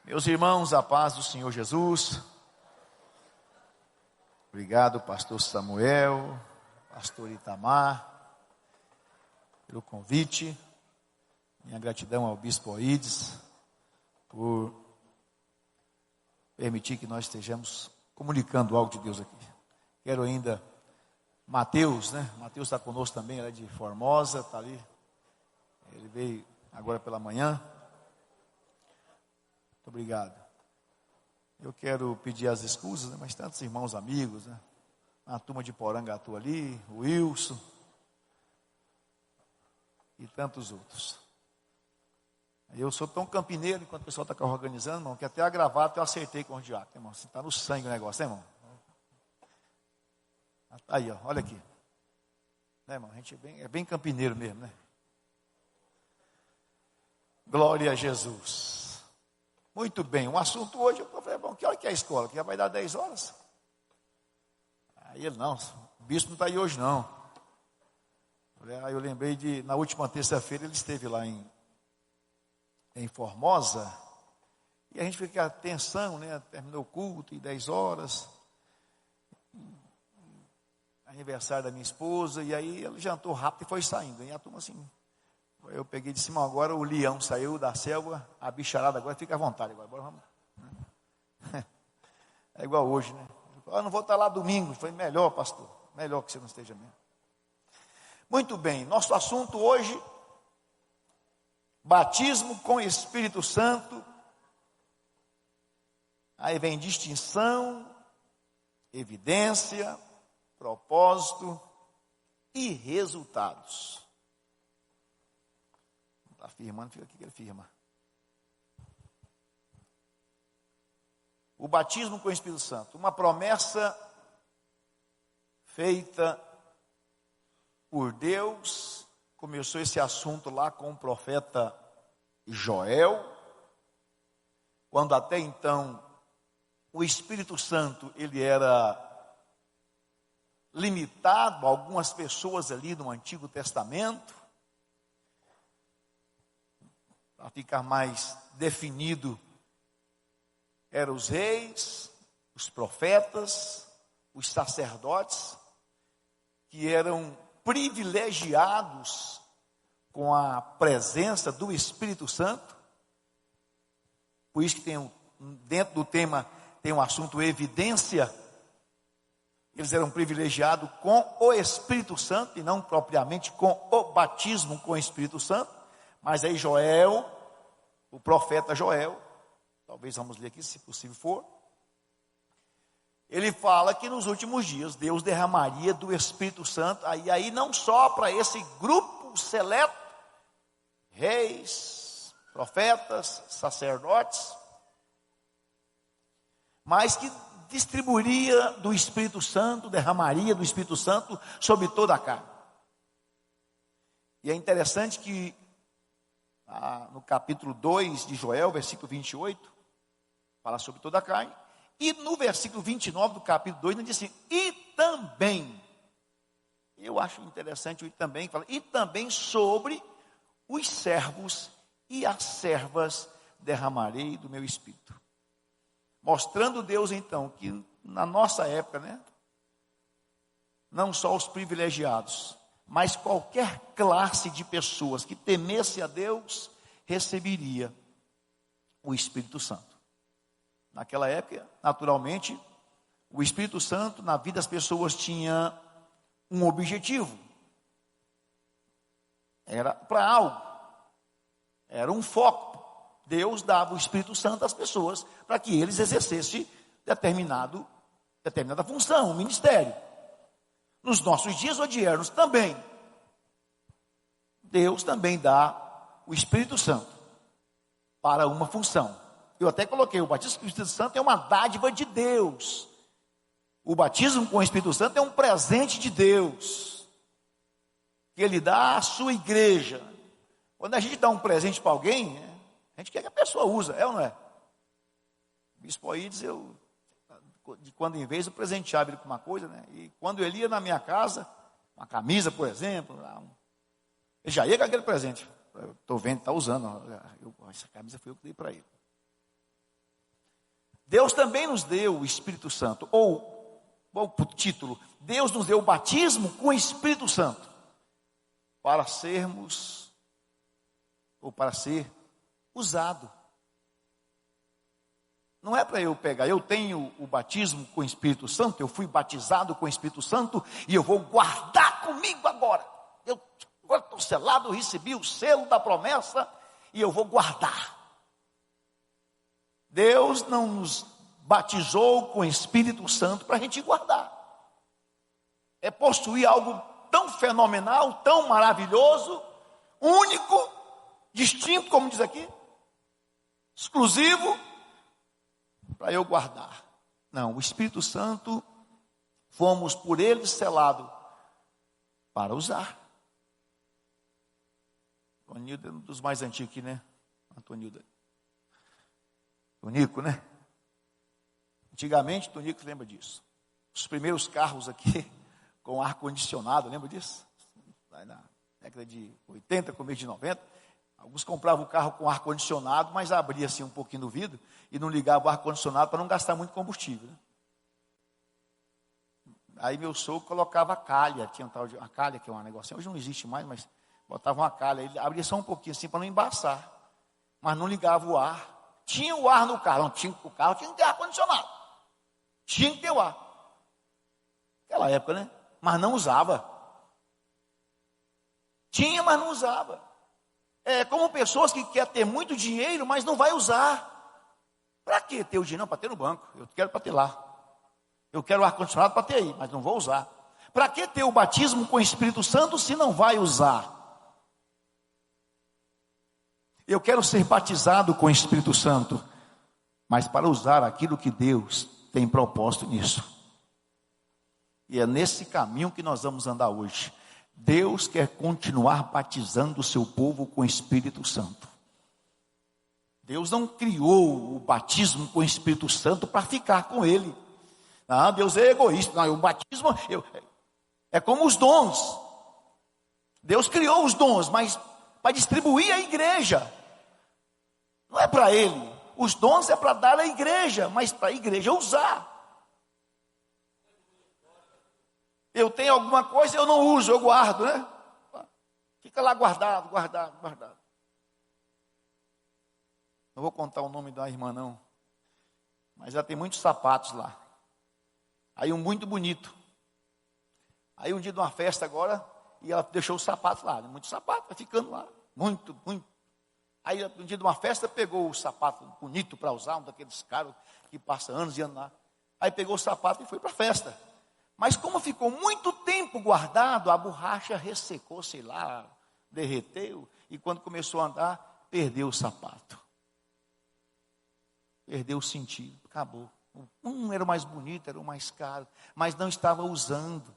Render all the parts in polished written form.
Meus irmãos, a paz do Senhor Jesus. Obrigado, pastor Samuel, pastor Itamar, pelo convite. Minha gratidão ao bispo Oídes por permitir que nós estejamos comunicando algo de Deus aqui. Quero ainda Mateus, Mateus está conosco também, ele é de Formosa, está ali. Ele veio agora pela manhã. Muito obrigado. Eu quero pedir as escusas, mas tantos irmãos, amigos, a turma de Porangatu ali, o Wilson e tantos outros. Eu sou tão campineiro, enquanto o pessoal está organizando, irmão, que até a gravata eu acertei com o diácono, irmão. Está no sangue o negócio, irmão? Aí, ó, olha aqui. Irmão, a gente é bem campineiro mesmo, Glória a Jesus. Muito bem, um assunto hoje, eu falei, bom, que hora que é a escola? Que já vai dar 10 horas? Aí ele, não, o bispo não está aí hoje não. Aí eu lembrei na última terça-feira ele esteve lá em Formosa, e a gente fica com atenção, terminou o culto em 10 horas, aniversário da minha esposa, e aí ele jantou rápido e foi saindo, e a turma assim, eu peguei de cima, agora o leão saiu da selva, a bicharada agora fica à vontade, agora vamos. É igual hoje, Eu não vou estar lá domingo. Foi melhor, pastor, melhor que você não esteja mesmo. Muito bem, nosso assunto hoje, batismo com Espírito Santo. Aí vem distinção, evidência, propósito e resultados. Está firmando, fica aqui que ele firma. O batismo com o Espírito Santo, uma promessa feita por Deus. Começou esse assunto lá com o profeta Joel, quando até então o Espírito Santo ele era limitado a algumas pessoas ali no Antigo Testamento. Para ficar mais definido, eram os reis, os profetas, os sacerdotes, que eram privilegiados com a presença do Espírito Santo. Por isso que dentro do tema tem um assunto evidência. Eles eram privilegiados com o Espírito Santo e não propriamente com o batismo com o Espírito Santo. Mas aí Joel, o profeta Joel, talvez vamos ler aqui, se possível for, ele fala que nos últimos dias Deus derramaria do Espírito Santo, aí não só para esse grupo seleto, reis, profetas, sacerdotes, mas que distribuiria do Espírito Santo, derramaria do Espírito Santo sobre toda a carne. E é interessante que no capítulo 2 de Joel, versículo 28, fala sobre toda a carne. E no versículo 29 do capítulo 2, ele diz assim, e também, eu acho interessante o e também, fala, e também sobre os servos e as servas derramarei do meu espírito. Mostrando Deus então, que na nossa época, não só os privilegiados, mas qualquer classe de pessoas que temesse a Deus, receberia o Espírito Santo. Naquela época, naturalmente, o Espírito Santo na vida das pessoas tinha um objetivo. Era para algo. Era um foco. Deus dava o Espírito Santo às pessoas para que eles exercessem determinada função, um ministério. Nos nossos dias odiernos também, Deus também dá o Espírito Santo para uma função. Eu até coloquei, o batismo com o Espírito Santo é uma dádiva de Deus. O batismo com o Espírito Santo é um presente de Deus, que Ele dá à sua igreja. Quando a gente dá um presente para alguém, a gente quer que a pessoa use, é ou não é? O bispo Oídes, de quando em vez eu presenteava ele com uma coisa, e quando ele ia na minha casa, uma camisa, por exemplo, ele já ia com aquele presente. Estou vendo, está usando, essa camisa foi eu que dei para ele. Deus também nos deu o Espírito Santo, ou o título, Deus nos deu o batismo com o Espírito Santo, para sermos, ou para ser usado. Não é para eu pegar, eu tenho o batismo com o Espírito Santo, eu fui batizado com o Espírito Santo, e eu vou guardar comigo agora. Eu agora estou selado, eu recebi o selo da promessa, e eu vou guardar. Deus não nos batizou com o Espírito Santo para a gente guardar. É possuir algo tão fenomenal, tão maravilhoso, único, distinto, como diz aqui, exclusivo, para eu guardar. Não, o Espírito Santo, fomos por ele selado para usar. Antonildo é um dos mais antigos aqui, né? Antonildo. Tonico, né? Antigamente, Tonico lembra disso. Os primeiros carros aqui, com ar-condicionado, lembra disso? Na década de 80, começo de 90, alguns compravam o carro com ar-condicionado, mas abria assim um pouquinho do vidro e não ligava o ar-condicionado para não gastar muito combustível, né? Aí meu sogro colocava a calha, tinha um tal de a calha, que é um negocinho, hoje não existe mais, mas botava uma calha, ele abria só um pouquinho assim para não embaçar, mas não ligava o ar. Tinha o ar no carro, não tinha o carro, tinha que ter ar-condicionado. Tinha que ter o ar. Naquela época, né? Mas não usava. Tinha, mas não usava. É como pessoas que querem ter muito dinheiro, mas não vai usar. Para que ter o dinheiro? Não, para ter no banco. Eu quero para ter lá. Eu quero o ar-condicionado para ter aí, mas não vou usar. Para que ter o batismo com o Espírito Santo se não vai usar? Eu quero ser batizado com o Espírito Santo, mas para usar aquilo que Deus tem propósito nisso. E é nesse caminho que nós vamos andar hoje. Deus quer continuar batizando o seu povo com o Espírito Santo. Deus não criou o batismo com o Espírito Santo para ficar com ele. Ah, Deus é egoísta. Não, o batismo é como os dons. Deus criou os dons, mas para distribuir a igreja. Não é para ele. Os dons é para dar à igreja, mas para a igreja usar. Eu tenho alguma coisa, eu não uso, eu guardo, né? Fica lá guardado. Não vou contar o nome da irmã, não. Mas ela tem muitos sapatos lá. Aí um muito bonito. Aí um dia de uma festa agora, e ela deixou os sapatos lá. Muitos sapatos, vai ficando lá. Muito. Aí um dia de uma festa, pegou o sapato bonito para usar, um daqueles caros que passa anos e anos lá. Aí pegou o sapato e foi para a festa. Mas como ficou muito tempo guardado, a borracha ressecou, sei lá, derreteu. E quando começou a andar, perdeu o sapato. Perdeu o sentido, acabou. Um era o mais bonito, era o mais caro, mas não estava usando.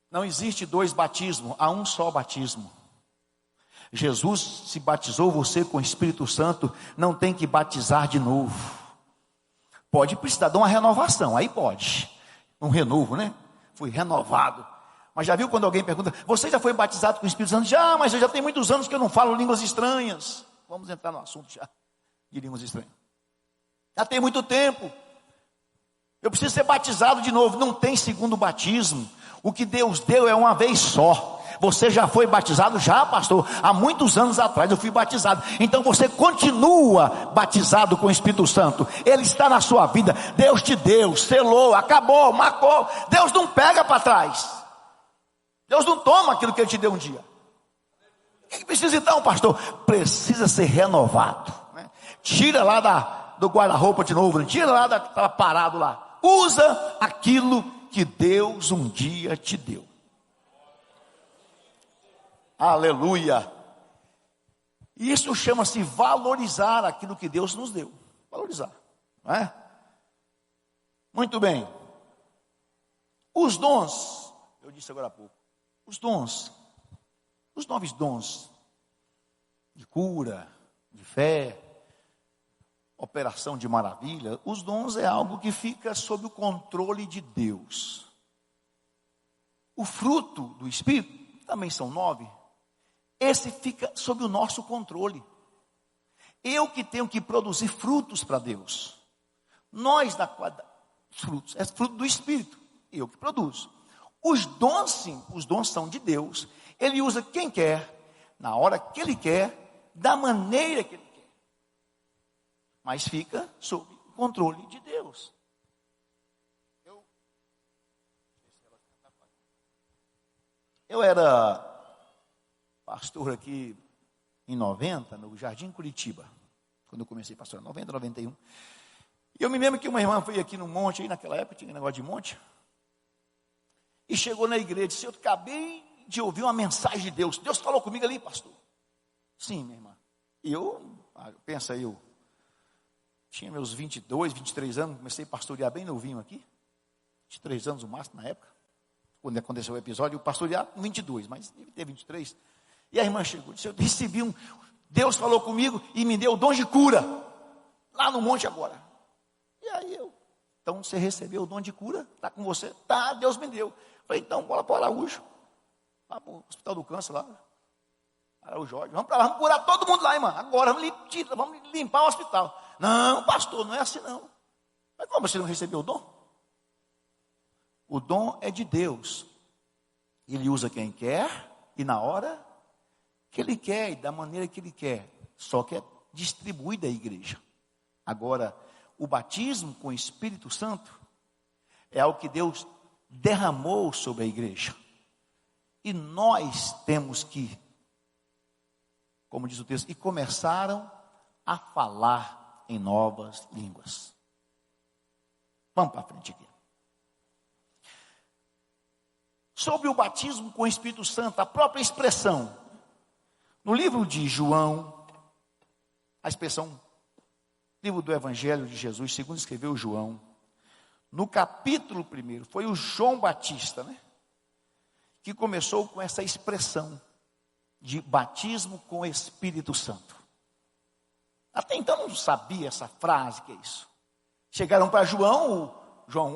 Não existe dois batismos, há um só batismo. Jesus se batizou você com o Espírito Santo, não tem que batizar de novo. Pode precisar de uma renovação, aí pode. Um renovo, né? Fui renovado. Mas já viu quando alguém pergunta, você já foi batizado com o Espírito Santo? Já, mas eu já tenho muitos anos que eu não falo línguas estranhas. Vamos entrar no assunto já, de línguas estranhas. Já tem muito tempo. Eu preciso ser batizado de novo. Não tem segundo batismo. O que Deus deu é uma vez só. Você já foi batizado? Já, pastor. Há muitos anos atrás eu fui batizado. Então você continua batizado com o Espírito Santo. Ele está na sua vida. Deus te deu, selou, acabou, marcou. Deus não pega para trás. Deus não toma aquilo que Ele te deu um dia. O que precisa então, pastor? Precisa ser renovado, né? Tira lá do guarda-roupa de novo, né? Tira lá estava parado lá. Usa aquilo que Deus um dia te deu. Aleluia. Isso chama-se valorizar aquilo que Deus nos deu. Valorizar, não é? Muito bem. Os dons, eu disse agora há pouco, os novos dons de cura, de fé, operação de maravilha, os dons é algo que fica sob o controle de Deus. O fruto do Espírito, também são 9, esse fica sob o nosso controle. Eu que tenho que produzir frutos para Deus. Nós, frutos, é fruto do Espírito. Eu que produzo. Os dons, sim, os dons são de Deus. Ele usa quem quer, na hora que Ele quer, da maneira que Ele quer. Mas fica sob o controle de Deus. Eu era pastor aqui em 90, no Jardim Curitiba, quando eu comecei a pastorar, 90, 91. E eu me lembro que uma irmã foi aqui no monte, aí naquela época tinha um negócio de monte, e chegou na igreja e disse: eu acabei de ouvir uma mensagem de Deus. Deus falou comigo ali, pastor. Sim, minha irmã. E eu tinha meus 22, 23 anos, comecei a pastorear bem novinho aqui, 23 anos o máximo na época. Quando aconteceu o episódio, eu pastoreava com 22, mas deve ter 23. E a irmã chegou e disse: eu recebi Deus falou comigo e me deu o dom de cura, lá no monte agora. E aí então você recebeu o dom de cura? Está com você? Tá, Deus me deu. Falei: então bora para o Araújo, lá para o Hospital do Câncer, lá, Araújo Jorge, vamos para lá, vamos curar todo mundo lá, irmã, agora vamos limpar o hospital. Não, pastor, não é assim não. Mas como você não recebeu o dom? O dom é de Deus. Ele usa quem quer e na hora que Ele quer e da maneira que Ele quer. Só que é distribuído à igreja. Agora, o batismo com o Espírito Santo é algo que Deus derramou sobre a igreja. E nós temos que, como diz o texto, e começaram a falar em novas línguas. Vamos para frente aqui. Sobre o batismo com o Espírito Santo, a própria expressão. No livro de João, a expressão, livro do Evangelho de Jesus, segundo escreveu João, no capítulo 1, foi o João Batista, né, que começou com essa expressão de batismo com o Espírito Santo. Até então não sabia essa frase, que é isso. Chegaram para João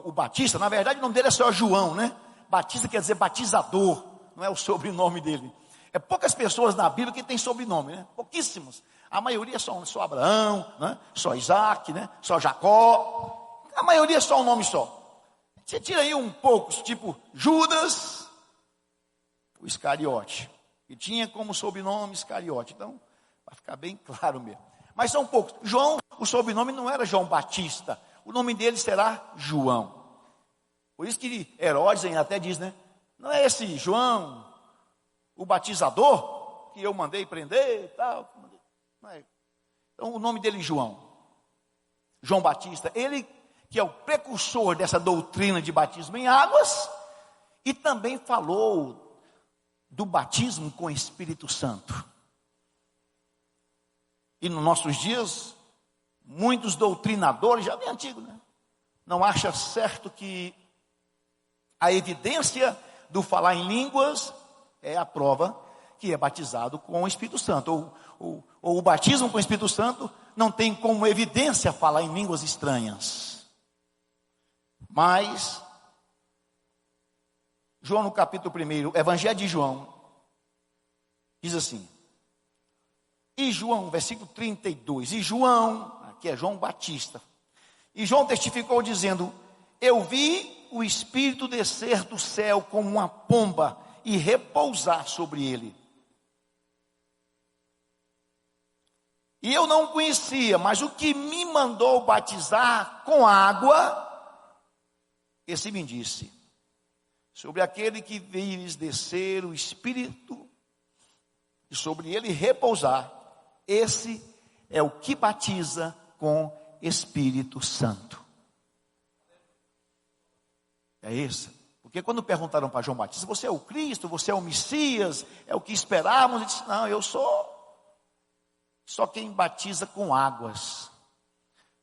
o Batista, na verdade o nome dele é só João, né? Batista quer dizer batizador, não é o sobrenome dele. É poucas pessoas na Bíblia que têm sobrenome, né? Pouquíssimas. A maioria só Abraão, né? Só Isaac, né? Só Jacó. A maioria é só um nome só. Você tira aí um poucos, tipo Judas, o Iscariote, que tinha como sobrenome Iscariote. Então, vai ficar bem claro mesmo. Mas são poucos. João, o sobrenome não era João Batista. O nome dele será João. Por isso que Herodes até diz, né? Não é esse João, o batizador, que eu mandei prender e tal. Não é. Então o nome dele é João. João Batista. Ele que é o precursor dessa doutrina de batismo em águas. E também falou do batismo com o Espírito Santo. E nos nossos dias, muitos doutrinadores, já bem antigo, né? Não acham certo que a evidência do falar em línguas é a prova que é batizado com o Espírito Santo. Ou o batismo com o Espírito Santo não tem como evidência falar em línguas estranhas. Mas, João no capítulo 1, Evangelho de João, diz assim. E João, versículo 32. E João, aqui é João Batista. E João testificou dizendo: eu vi o Espírito descer do céu como uma pomba e repousar sobre ele. E eu não conhecia, mas o que me mandou batizar com água, esse me disse: sobre aquele que vires descer o Espírito e sobre ele repousar, esse é o que batiza com Espírito Santo. É isso. Porque quando perguntaram para João Batista: você é o Cristo, você é o Messias, é o que esperávamos? Ele disse: não, eu sou só quem batiza com águas.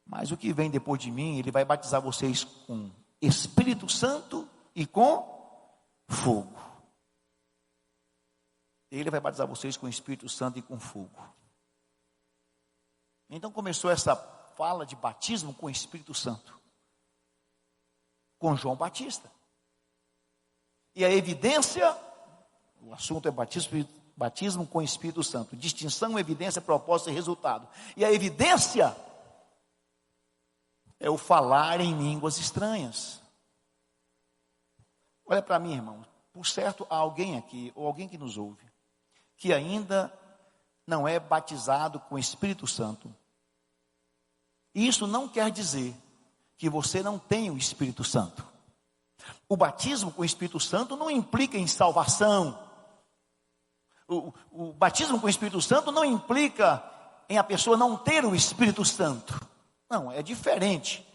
Mas o que vem depois de mim, ele vai batizar vocês com Espírito Santo e com fogo. Ele vai batizar vocês com Espírito Santo e com fogo. Então começou essa fala de batismo com Espírito Santo, com João Batista. E a evidência, o assunto é batismo Batismo com o Espírito Santo. Distinção, evidência, propósito e resultado. E a evidência é o falar em línguas estranhas. Olha para mim, irmão. Por certo, há alguém aqui, ou alguém que nos ouve, que ainda não é batizado com o Espírito Santo. E isso não quer dizer que você não tem o Espírito Santo. O batismo com o Espírito Santo não implica em salvação. O batismo com o Espírito Santo não implica em a pessoa não ter o Espírito Santo. Não, é diferente.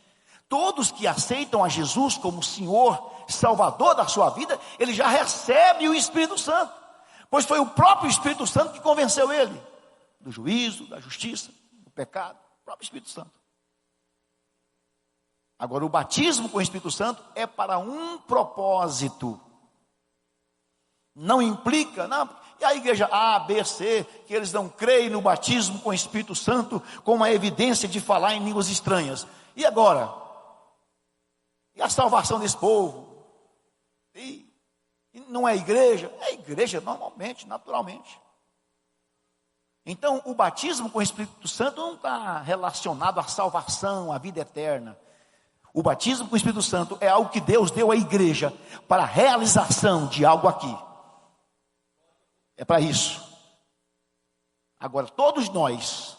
Todos que aceitam a Jesus como Senhor, Salvador da sua vida, ele já recebe o Espírito Santo. Pois foi o próprio Espírito Santo que convenceu ele do juízo, da justiça, do pecado. O próprio Espírito Santo. Agora, o batismo com o Espírito Santo é para um propósito. Não implica, não, e a igreja A, B, C, que eles não creem no batismo com o Espírito Santo como a evidência de falar em línguas estranhas. E agora? E a salvação desse povo? E não é igreja? É igreja normalmente, naturalmente. Então, o batismo com o Espírito Santo não está relacionado à salvação, à vida eterna. O batismo com o Espírito Santo é algo que Deus deu à igreja para a realização de algo aqui. É para isso. Agora, todos nós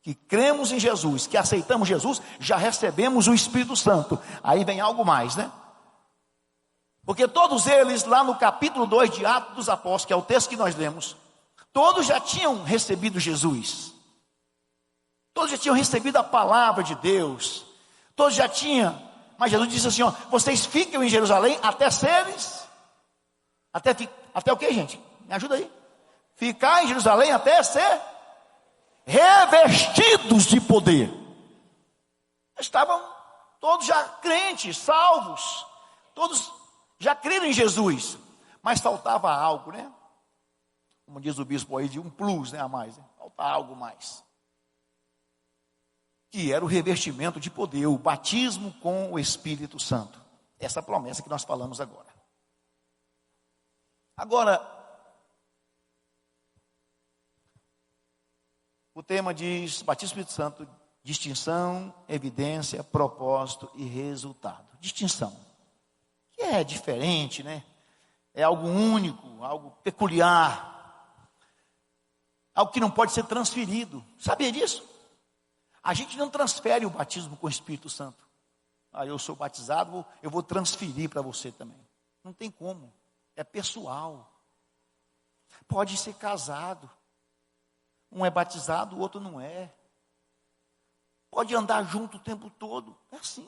que cremos em Jesus, que aceitamos Jesus, já recebemos o Espírito Santo. Aí vem algo mais, né? Porque todos eles, lá no capítulo 2 de Atos dos Apóstolos, que é o texto que nós lemos, todos já tinham recebido Jesus. Todos já tinham recebido a palavra de Deus. Todos já tinham. Mas Jesus disse assim, ó, vocês ficam em Jerusalém até seres. Até o que, gente? Me ajuda aí. Ficar em Jerusalém até ser revestidos de poder. Estavam todos já crentes, salvos. Todos já creram em Jesus. Mas faltava algo, né? Como diz o bispo aí, de um plus, né, a mais. Né? Falta algo mais. Que era o revestimento de poder, o batismo com o Espírito Santo. Essa promessa que nós falamos agora. Agora, o tema diz, batismo com o Espírito Santo, distinção, evidência, propósito e resultado. Distinção, que é diferente, né? É algo único, algo peculiar. Algo que não pode ser transferido. Sabia disso? A gente não transfere o batismo com o Espírito Santo. Eu sou batizado, eu vou transferir para você também. Não tem como. É pessoal. Pode ser casado. Um é batizado, o outro não é. Pode andar junto o tempo todo. É assim.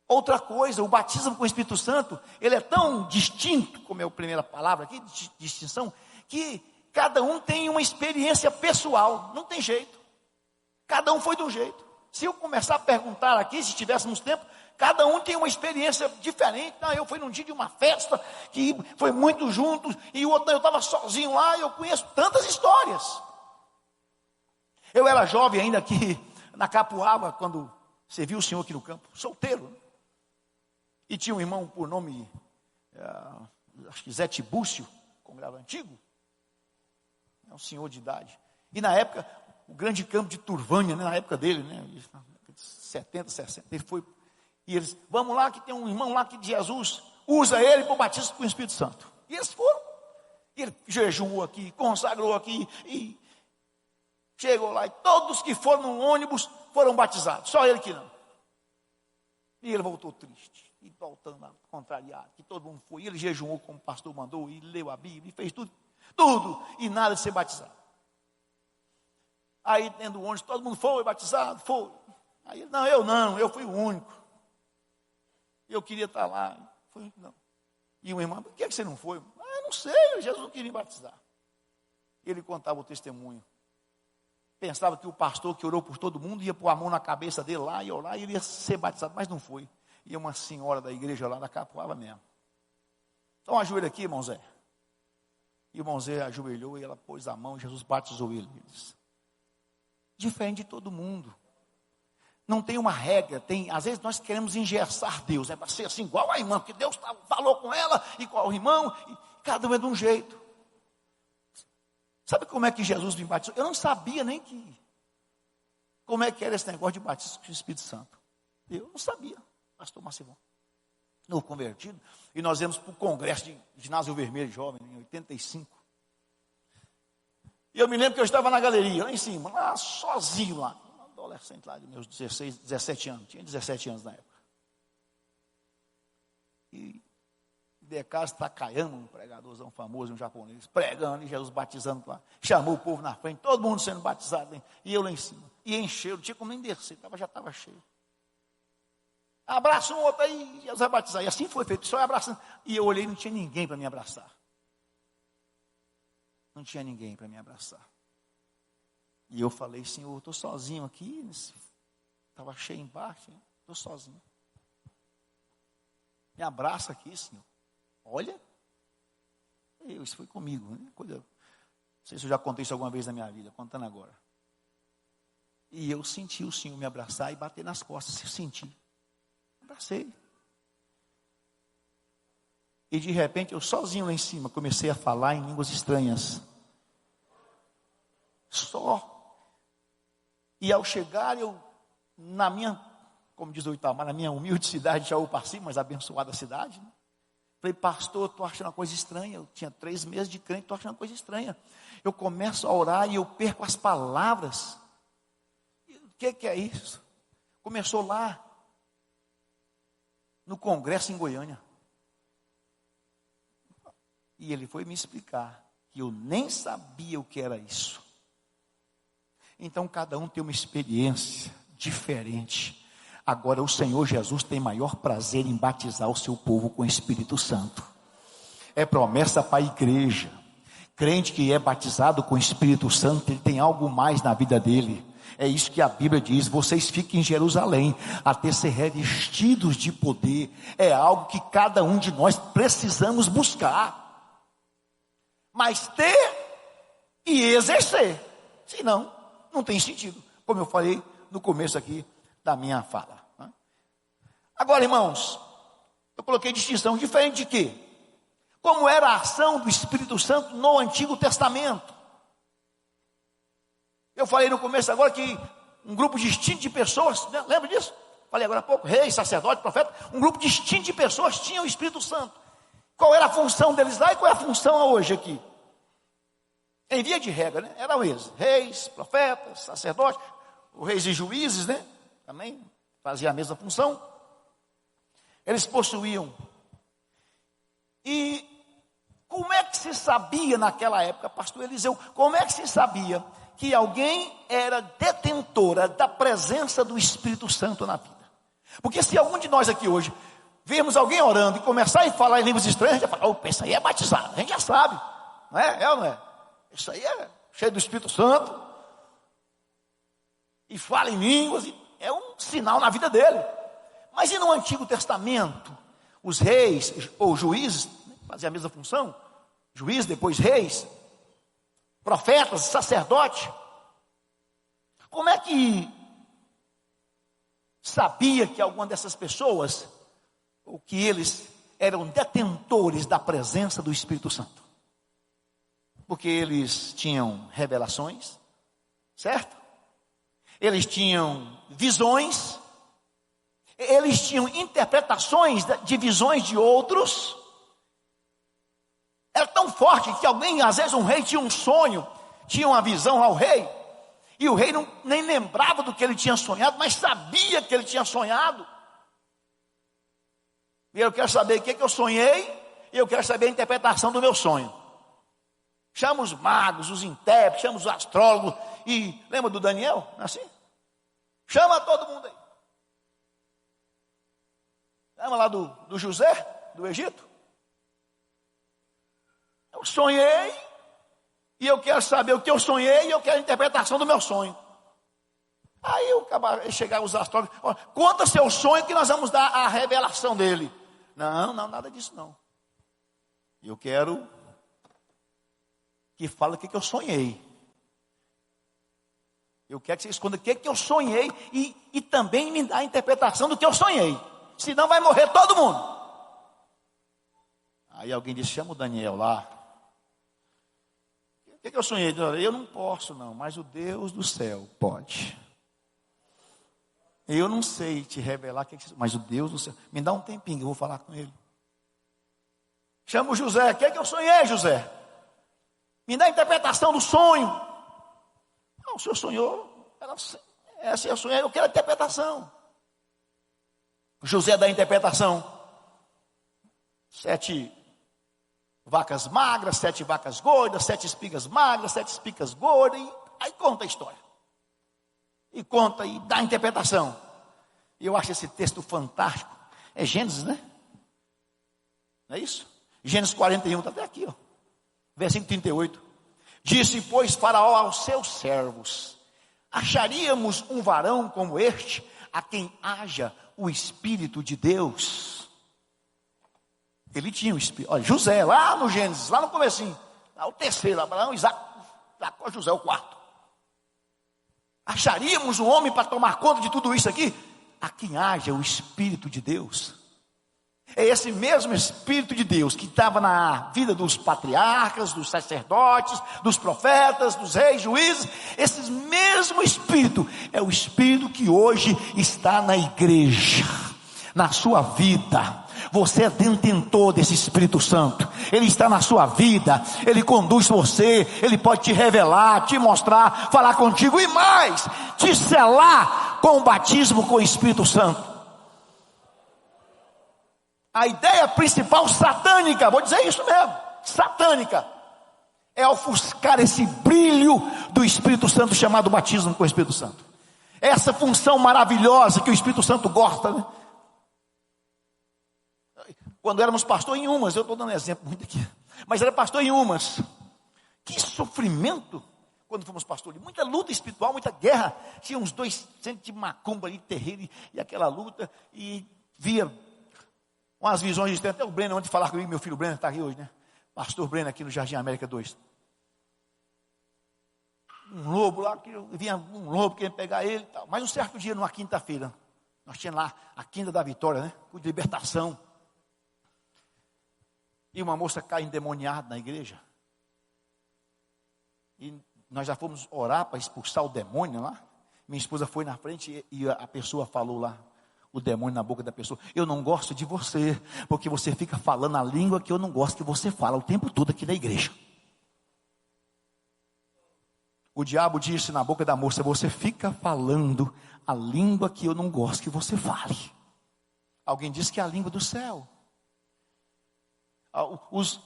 Outra coisa, o batismo com o Espírito Santo, ele é tão distinto, como é a primeira palavra aqui, distinção, que cada um tem uma experiência pessoal. Não tem jeito. Cada um foi de um jeito. Se eu começar a perguntar aqui, se tivéssemos tempo, cada um tem uma experiência diferente. Eu fui num dia de uma festa, que foi muito junto, e o outro, eu estava sozinho lá, e eu conheço tantas histórias. Eu era jovem ainda aqui, na Capuava, quando servi o Senhor aqui no campo, solteiro. Né? E tinha um irmão por nome, acho que Zé Tibúcio, como era antigo, é um senhor de idade. E na época, o grande campo de Turvânia, né, na época dele, né, 70, 60, ele foi, e eles, vamos lá que tem um irmão lá que Jesus usa ele para o batismo com o Espírito Santo. E eles foram, e ele jejuou aqui, consagrou aqui, e chegou lá, e todos que foram no ônibus foram batizados, só ele que não. E ele voltou triste, e voltando contrariado, que todo mundo foi, e ele jejuou como o pastor mandou, e leu a Bíblia, e fez tudo, e nada de ser batizado. Aí dentro do ônibus, todo mundo foi batizado? Foi. Aí ele, não, eu fui o único. Eu queria estar lá. Foi, não. E o irmão, por que você não foi? Não sei, Jesus não queria me batizar. Ele contava o testemunho. Pensava que o pastor que orou por todo mundo ia pôr a mão na cabeça dele lá e orar e ele ia ser batizado, mas não foi. E uma senhora da igreja lá da Capuava mesmo. Então ajoelha aqui, irmão Zé. E o irmão Zé ajoelhou e ela pôs a mão e Jesus batizou ele. Ele disse, diferente de todo mundo. Não tem uma regra, às vezes nós queremos engessar Deus, para ser assim igual a irmã, porque Deus falou com ela, igual o irmão, e cada um é de um jeito. Sabe como é que Jesus me batizou? Eu não sabia nem como é que era esse negócio de batismo com o Espírito Santo. Eu não sabia, pastor Marcelo. Novo convertido. E nós íamos para o congresso de ginásio vermelho jovem, em 85. E eu me lembro que eu estava na galeria, lá em cima, lá sozinho lá. Um adolescente lá de meus 16, 17 anos. Tinha 17 anos na época. E Decas Takayama, um pregadorzão famoso, um japonês, pregando, e Jesus batizando lá. Chamou o povo na frente, todo mundo sendo batizado, hein? E eu lá em cima. E encheu, não tinha como nem descer, já estava cheio. Abraça um outro aí, Jesus vai batizar. E assim foi feito, só abraçando. E eu olhei, não tinha ninguém para me abraçar. Não tinha ninguém para me abraçar. E eu falei, Senhor, eu estou sozinho aqui. Estava cheio embaixo, estou sozinho. Me abraça aqui, Senhor. Olha, isso foi comigo, né? Não sei se eu já contei isso alguma vez na minha vida, contando agora. E eu senti o Senhor me abraçar e bater nas costas, eu senti. Abracei. E de repente, eu sozinho lá em cima, comecei a falar em línguas estranhas. Só. E ao chegar, na minha, como diz o Itamar, na minha humilde cidade de Jaú-Paci, mas abençoada cidade, né? Falei, pastor, estou achando uma coisa estranha. Eu tinha 3 meses de crente, estou achando uma coisa estranha. Eu começo a orar e eu perco as palavras. O que é isso? Começou lá, no congresso em Goiânia. E ele foi me explicar que eu nem sabia o que era isso. Então cada um tem uma experiência diferente. Agora o Senhor Jesus tem maior prazer em batizar o seu povo com o Espírito Santo. É promessa para a igreja. Crente que é batizado com o Espírito Santo, ele tem algo mais na vida dele. É isso que a Bíblia diz, vocês fiquem em Jerusalém, até ser revestidos de poder. É algo que cada um de nós precisamos buscar. Mas ter e exercer. Senão, não tem sentido. Como eu falei no começo aqui da minha fala. Agora, irmãos, eu coloquei distinção diferente de quê? Como era a ação do Espírito Santo no Antigo Testamento. Eu falei no começo agora que um grupo distinto de pessoas, lembra disso? Falei agora há pouco, reis, sacerdote, profeta, um grupo distinto de pessoas tinha o Espírito Santo. Qual era a função deles lá e qual é a função hoje aqui? Em via de regra, né? Eram eles, reis, profetas, sacerdotes, os reis e juízes, né? Também fazia a mesma função. Eles possuíam. E como é que se sabia naquela época, pastor Eliseu, como é que se sabia que alguém era detentora da presença do Espírito Santo na vida? Porque se algum de nós aqui hoje vermos alguém orando e começar a falar em línguas estranhas, a gente vai falar, opa, isso aí é batizado, a gente já sabe, não é? É ou não é? Isso aí é cheio do Espírito Santo, e fala em línguas, é um sinal na vida dele. Mas e no Antigo Testamento, os reis ou juízes faziam a mesma função, juízes, depois reis, profetas, sacerdotes, como é que sabia que alguma dessas pessoas, ou que eles eram detentores da presença do Espírito Santo? Porque eles tinham revelações, certo? Eles tinham visões, eles tinham interpretações de visões de outros. Era tão forte que alguém, às vezes um rei tinha um sonho, tinha uma visão ao rei, e o rei nem lembrava do que ele tinha sonhado, mas sabia que ele tinha sonhado. E eu quero saber o que eu sonhei, e eu quero saber a interpretação do meu sonho. Chama os magos, os intérpretes, chama os astrólogos, e lembra do Daniel? Assim? Chama todo mundo aí. Lembra lá do José, do Egito? Eu sonhei, e eu quero saber o que eu sonhei, e eu quero a interpretação do meu sonho. Aí chegaram os astrólogos, conta seu sonho que nós vamos dar a revelação dele. Não, nada disso não. Eu quero que fale o que eu sonhei. Eu quero que você esconda o que eu sonhei e também me dá a interpretação do que eu sonhei. Senão vai morrer todo mundo. Aí alguém disse, chama o Daniel lá. O que eu sonhei? Eu não posso não, mas o Deus do céu pode. Eu não sei te revelar, mas o Deus do céu, me dá um tempinho, eu vou falar com ele. Chama o José, o que eu sonhei, José? Me dá a interpretação do sonho. Não, o senhor sonhou, essa eu sonhei, eu quero a interpretação. José dá a interpretação. 7 vacas magras, 7 vacas gordas, 7 espigas magras, 7 espigas gordas, e aí conta a história. E conta e dá a interpretação. E eu acho esse texto fantástico. É Gênesis, né? Não é isso? Gênesis 41, está até aqui, ó. Versículo 38. Disse, pois, Faraó aos seus servos: acharíamos um varão como este, a quem haja o Espírito de Deus. Ele tinha o Espírito. Olha, José, lá no Gênesis, lá no comecinho. Lá o terceiro, Abraão, Isaac, Jacó, José, o quarto. Acharíamos um homem para tomar conta de tudo isso aqui? A quem haja o Espírito de Deus. É esse mesmo Espírito de Deus que estava na vida dos patriarcas, dos sacerdotes, dos profetas, dos reis, juízes. Esse mesmo Espírito é o Espírito que hoje está na igreja, na sua vida. Você é detentor desse Espírito Santo. Ele está na sua vida. Ele conduz você. Ele pode te revelar, te mostrar, falar contigo e mais, te selar com o batismo com o Espírito Santo. A ideia principal satânica, vou dizer isso mesmo, satânica, é ofuscar esse brilho do Espírito Santo chamado batismo com o Espírito Santo. Essa função maravilhosa que o Espírito Santo gosta, né? Quando éramos pastor em Umas, eu estou dando exemplo muito aqui, mas era pastor em Umas. Que sofrimento quando fomos pastor, muita luta espiritual, muita guerra. Tinha uns 2 centros de macumba ali, terreiro, e aquela luta, e via umas visões de até o Breno, antes de falar comigo, meu filho Breno está aqui hoje, né? Pastor Breno aqui no Jardim América 2. Um lobo lá, vinha um lobo querendo pegar ele e tal. Mas um certo dia, numa quinta-feira, nós tínhamos lá a quinta da vitória, né? De libertação. E uma moça cai endemoniada na igreja. E nós já fomos orar para expulsar o demônio lá. Minha esposa foi na frente e a pessoa falou lá, o demônio na boca da pessoa: eu não gosto de você, porque você fica falando a língua que eu não gosto que você fala o tempo todo aqui na igreja. O diabo disse na boca da moça: você fica falando a língua que eu não gosto que você fale. Alguém disse que é a língua do céu.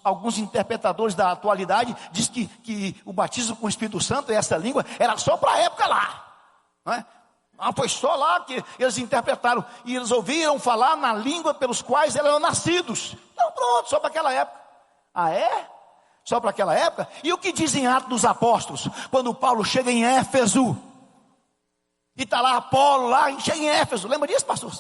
Alguns interpretadores da atualidade dizem que o batismo com o Espírito Santo, essa língua, era só para a época lá, não é? Foi só lá que eles interpretaram, e eles ouviram falar na língua pelos quais eram nascidos. Então pronto, só para aquela época. Ah é? Só para aquela época? E o que dizem Atos dos Apóstolos, quando Paulo chega em Éfeso, e está lá Apolo, lá, e chega em Éfeso, lembra disso, pastor?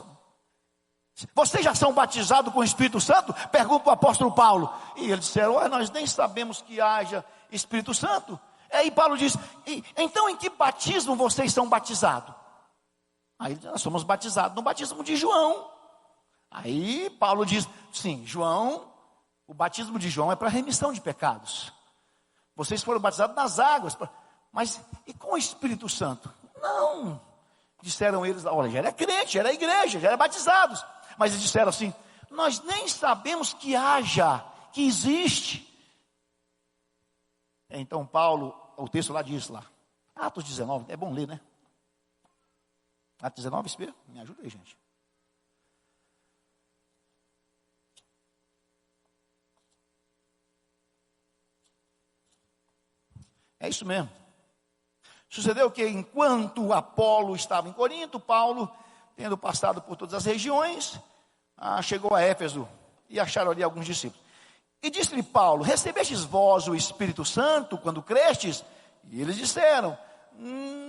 Vocês já são batizados com o Espírito Santo? Pergunta o apóstolo Paulo. E eles disseram: nós nem sabemos que haja Espírito Santo. Aí Paulo diz: então em que batismo vocês são batizados? Aí nós somos batizados no batismo de João. Aí Paulo diz: sim, João, o batismo de João é para remissão de pecados. Vocês foram batizados nas águas, mas e com o Espírito Santo? Não, disseram eles. Olha, já era crente, já era igreja, já era batizados. Mas eles disseram assim: nós nem sabemos que haja, que existe. Então Paulo, o texto lá diz lá, Atos 19, é bom ler, né? Atos 19, espera, me ajuda aí, gente. É isso mesmo. Sucedeu que enquanto Apolo estava em Corinto, Paulo, tendo passado por todas as regiões, chegou a Éfeso e acharam ali alguns discípulos. E disse-lhe Paulo: recebestes vós o Espírito Santo quando crestes? E eles disseram: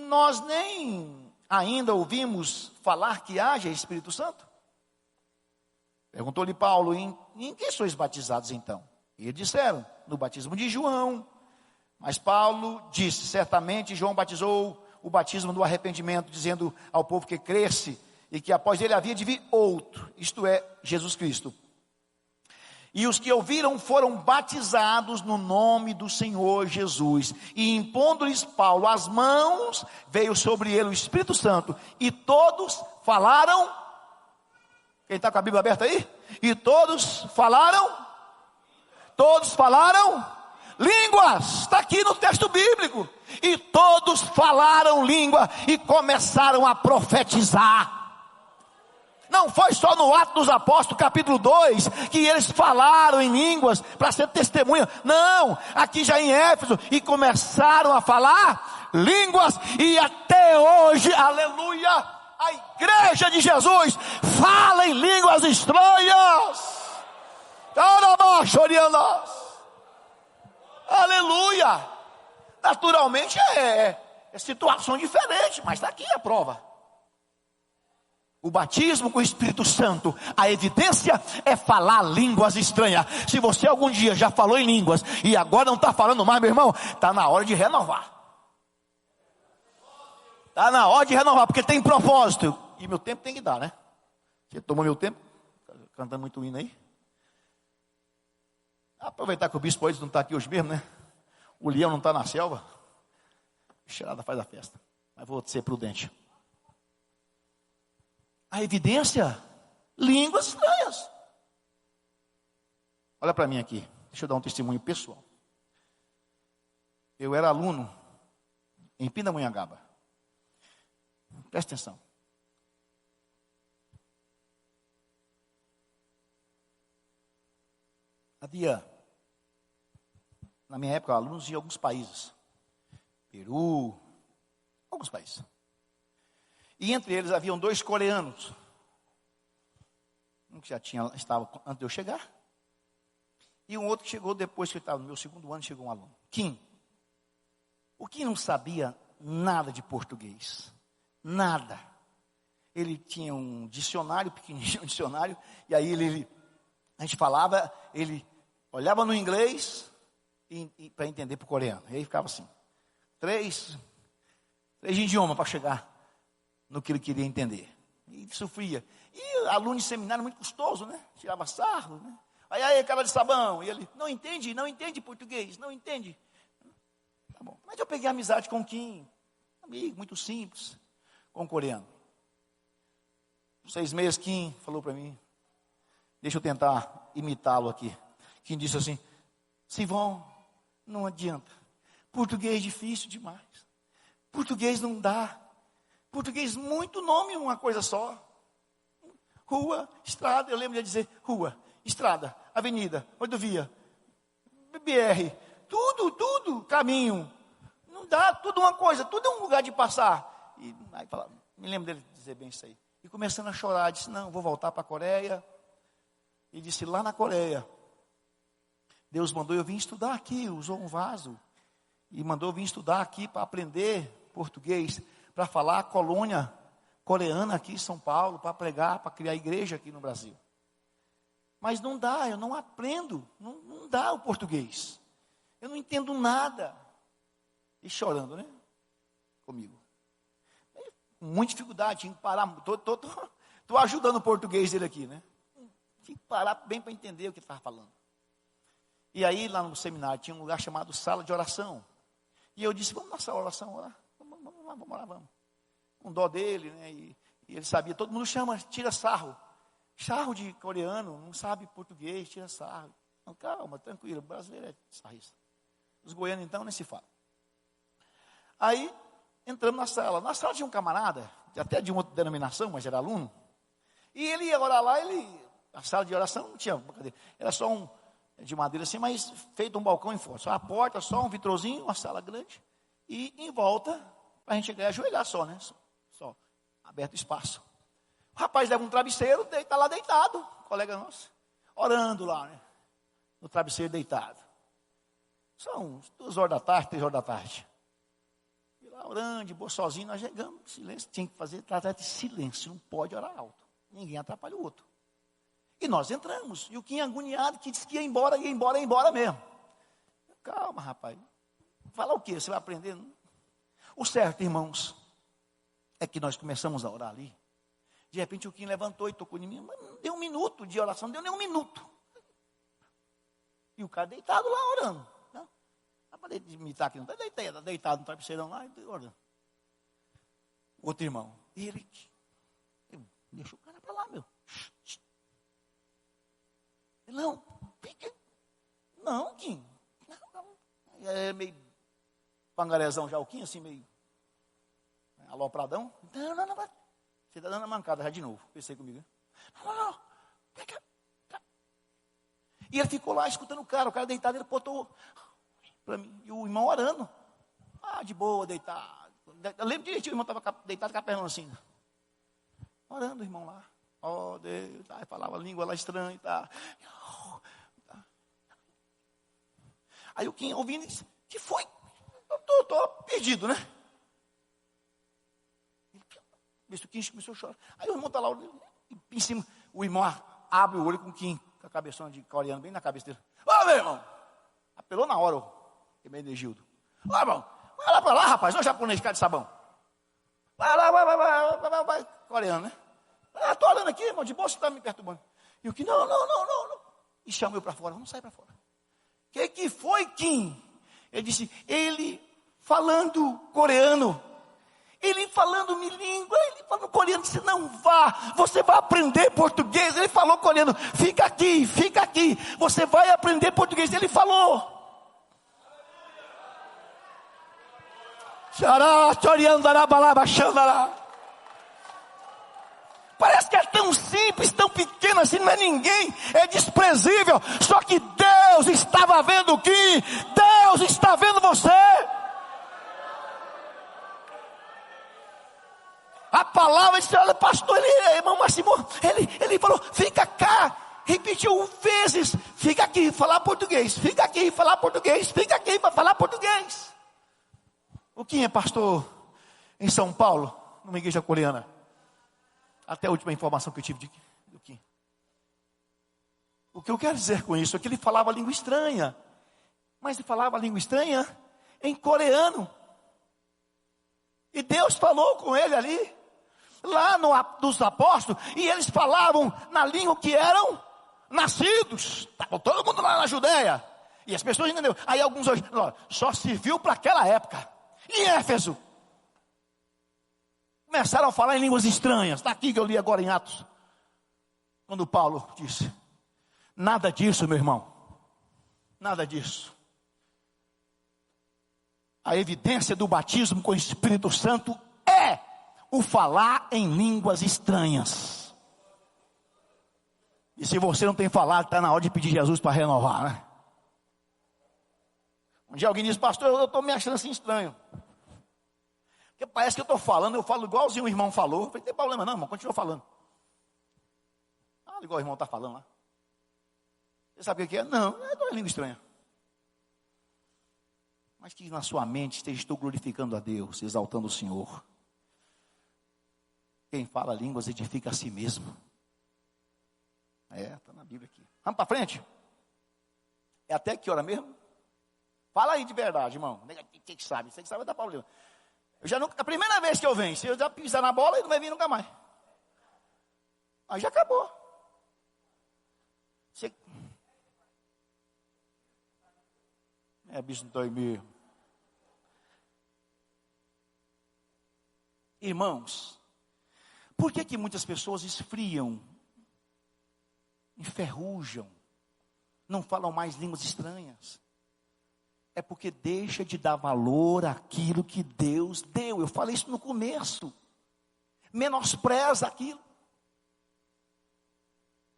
nós nem ainda ouvimos falar que haja Espírito Santo. Perguntou-lhe Paulo: em que sois batizados então? E eles disseram: no batismo de João. Mas Paulo disse: certamente João batizou o batismo do arrependimento, dizendo ao povo que cresce, e que após ele havia de vir outro, isto é, Jesus Cristo. E os que ouviram foram batizados no nome do Senhor Jesus. E impondo-lhes Paulo as mãos, veio sobre ele o Espírito Santo. E todos falaram. Quem está com a Bíblia aberta aí? E todos falaram. Todos falaram línguas. Está aqui no texto bíblico. E todos falaram língua e começaram a profetizar. Não foi só no Atos dos Apóstolos, capítulo 2, que eles falaram em línguas para ser testemunha. Não, aqui já em Éfeso, e começaram a falar línguas, e até hoje, aleluia, a igreja de Jesus fala em línguas estranhas. Aleluia. Naturalmente é situação diferente, mas está aqui a prova. O batismo com o Espírito Santo, a evidência é falar línguas estranhas. Se você algum dia já falou em línguas e agora não está falando mais, meu irmão, está na hora de renovar. Está na hora de renovar, porque tem propósito. E meu tempo tem que dar, né? Você tomou meu tempo? Cantando muito hino aí. Aproveitar que o bispo hoje não está aqui hoje mesmo, né? O leão não está na selva. Cheirada faz a festa. Mas vou ser prudente. A evidência, línguas estranhas. Olha para mim aqui, deixa eu dar um testemunho pessoal. Eu era aluno em Pindamonhangaba. Presta atenção. Havia, na minha época, alunos de alguns países. Peru, alguns países. E entre eles haviam 2 coreanos. Um que já estava antes de eu chegar. E um outro que chegou depois que eu estava no meu 2º ano, chegou um aluno. Kim. O Kim não sabia nada de português. Nada. Ele tinha um dicionário, pequenininho, um dicionário. E aí a gente falava, ele olhava no inglês para entender para o coreano. E aí ficava assim. 3 idiomas para chegar no que ele queria entender. E sofria. E aluno de seminário muito custoso, né? Tirava sarro, né? Aí, cara de sabão. E ele, não entende português, não entende. Tá bom. Mas eu peguei amizade com o Kim. Amigo, muito simples. Com o coreano. 6 meses, Kim falou para mim. Deixa eu tentar imitá-lo aqui. Kim disse assim, Sivon, não adianta. Português difícil demais. Português não dá. Português, muito nome, uma coisa só. Rua, estrada, eu lembro de dizer rua, estrada, avenida, rodovia, BR, tudo, caminho. Não dá, tudo uma coisa, tudo é um lugar de passar. E aí falava, me lembro dele dizer bem isso aí. E começando a chorar, disse, não, vou voltar para a Coreia. E disse, lá na Coreia, Deus mandou eu vir estudar aqui, usou um vaso. E mandou eu vir estudar aqui para aprender português. Para falar a colônia coreana aqui em São Paulo, para pregar, para criar igreja aqui no Brasil. Mas não dá, eu não aprendo, não dá o português. Eu não entendo nada. E chorando, né? Comigo. Com muita dificuldade, tinha que parar. Estou ajudando o português dele aqui, né? Tinha que parar bem para entender o que ele estava falando. E aí, lá no seminário, tinha um lugar chamado sala de oração. E eu disse, vamos na sala de oração orar. Vamos lá. Com dó dele, né? E ele sabia, todo mundo chama, tira sarro. Sarro de coreano, não sabe português, tira sarro. Não, calma, tranquilo, o brasileiro é sarrista. Os goianos, então, nem se fala. Aí, entramos na sala. Na sala tinha um camarada, até de uma outra denominação, mas era aluno. E ele ia orar lá, a sala de oração não tinha cadeira. Era só de madeira assim, mas feito um balcão em fora. Só a porta, só um vitrozinho, uma sala grande. E em volta, para a gente chegar e ajoelhar só, né? Só aberto espaço. O rapaz leva um travesseiro, está lá deitado, colega nosso, orando lá, né? No travesseiro deitado. São 2 horas da tarde, 3 horas da tarde. E lá orando, de boa, sozinho, nós chegamos, silêncio, tinha que tratar de silêncio, não pode orar alto. Ninguém atrapalha o outro. E nós entramos, e o Kim agoniado, que disse que ia embora mesmo. Calma, rapaz. Falar o quê? Você vai aprender? O certo, irmãos, é que nós começamos a orar ali. De repente o Kim levantou e tocou em mim. Mas não deu 1 minuto de oração, não deu nem 1 minuto. E o cara deitado lá orando. Não dá para imitar aqui, não. Está deitado no travesseirão lá e orando. Outro irmão. E ele, deixa o cara para lá, meu. Não, fica. Não, Kim. Não. É meio pangarezão já, o Kim, assim, meio alopradão. Não. Você está dando a mancada já de novo. Pensei comigo. Não. Fica. E ele ficou lá escutando o cara deitado, ele botou para mim. E o irmão orando. De boa, deitado. Eu lembro direitinho, o irmão estava deitado com a perna assim. Orando o irmão lá. Oh, Deus. Aí falava língua lá estranha e tal. Aí o Kim ouvindo disse, que foi? Eu estou perdido, né? O Kim começou a chorar. Aí o irmão está lá, em cima, o irmão abre o olho com o Kim, com a cabeçona de coreano bem na cabeça dele. Meu irmão! Apelou na hora, que é meio Gildo. Irmão, vai lá para lá, rapaz, não é japonês, cara de sabão. Vai lá, vai, coreano, né? Estou olhando aqui, irmão, de boa, você está me perturbando. E o Kim, não. E chamou eu para fora, vamos sair para fora. O que foi, Kim? Ele disse, ele falando coreano, ele falando minha língua, ele falando coreano, disse, não vá, você vai aprender português. Ele falou coreano, fica aqui, você vai aprender português. Ele falou. Parece que é tão simples, tão pequeno assim, não é ninguém, é desprezível. Só que Deus estava vendo o que? Deus está vendo você. A palavra disse, olha, pastor, irmão Máximo, ele falou, fica cá. Repetiu vezes, fica aqui, falar português. Fica aqui, falar português. Fica aqui para falar português. O que é pastor em São Paulo, numa igreja coreana? Até a última informação que eu tive do Kim. O que eu quero dizer com isso é que ele falava língua estranha. Mas ele falava língua estranha em coreano. E Deus falou com ele ali, lá dos apóstolos, e eles falavam na língua que eram nascidos. Estava todo mundo lá na Judeia. E as pessoas entenderam. Aí alguns hoje, só serviu para aquela época. Em Éfeso. Começaram a falar em línguas estranhas. Está aqui que eu li agora em Atos. Quando Paulo disse, nada disso, meu irmão. Nada disso. A evidência do batismo com o Espírito Santo é o falar em línguas estranhas. E se você não tem falado, está na hora de pedir Jesus para renovar, né? Um dia alguém diz, pastor, eu estou me achando assim estranho. Porque parece que eu estou falando, eu falo igualzinho o irmão falou. Eu falei, não tem problema não, irmão, continua falando. Igual o irmão está falando lá. Você sabe o que é? Não é uma língua estranha. Mas que na sua mente esteja, estou glorificando a Deus, exaltando o Senhor. Quem fala línguas edifica a si mesmo. Está na Bíblia aqui. Vamos para frente? É até que hora mesmo? Fala aí de verdade, irmão. Você que sabe é da Paulina. A primeira vez que eu venho, se eu já pisar na bola, ele não vai vir nunca mais. Aí já acabou. Bicho, 2000. Irmãos, por que muitas pessoas esfriam, enferrujam, não falam mais línguas estranhas? É porque deixa de dar valor àquilo que Deus deu. Eu falei isso no começo. Menospreza aquilo.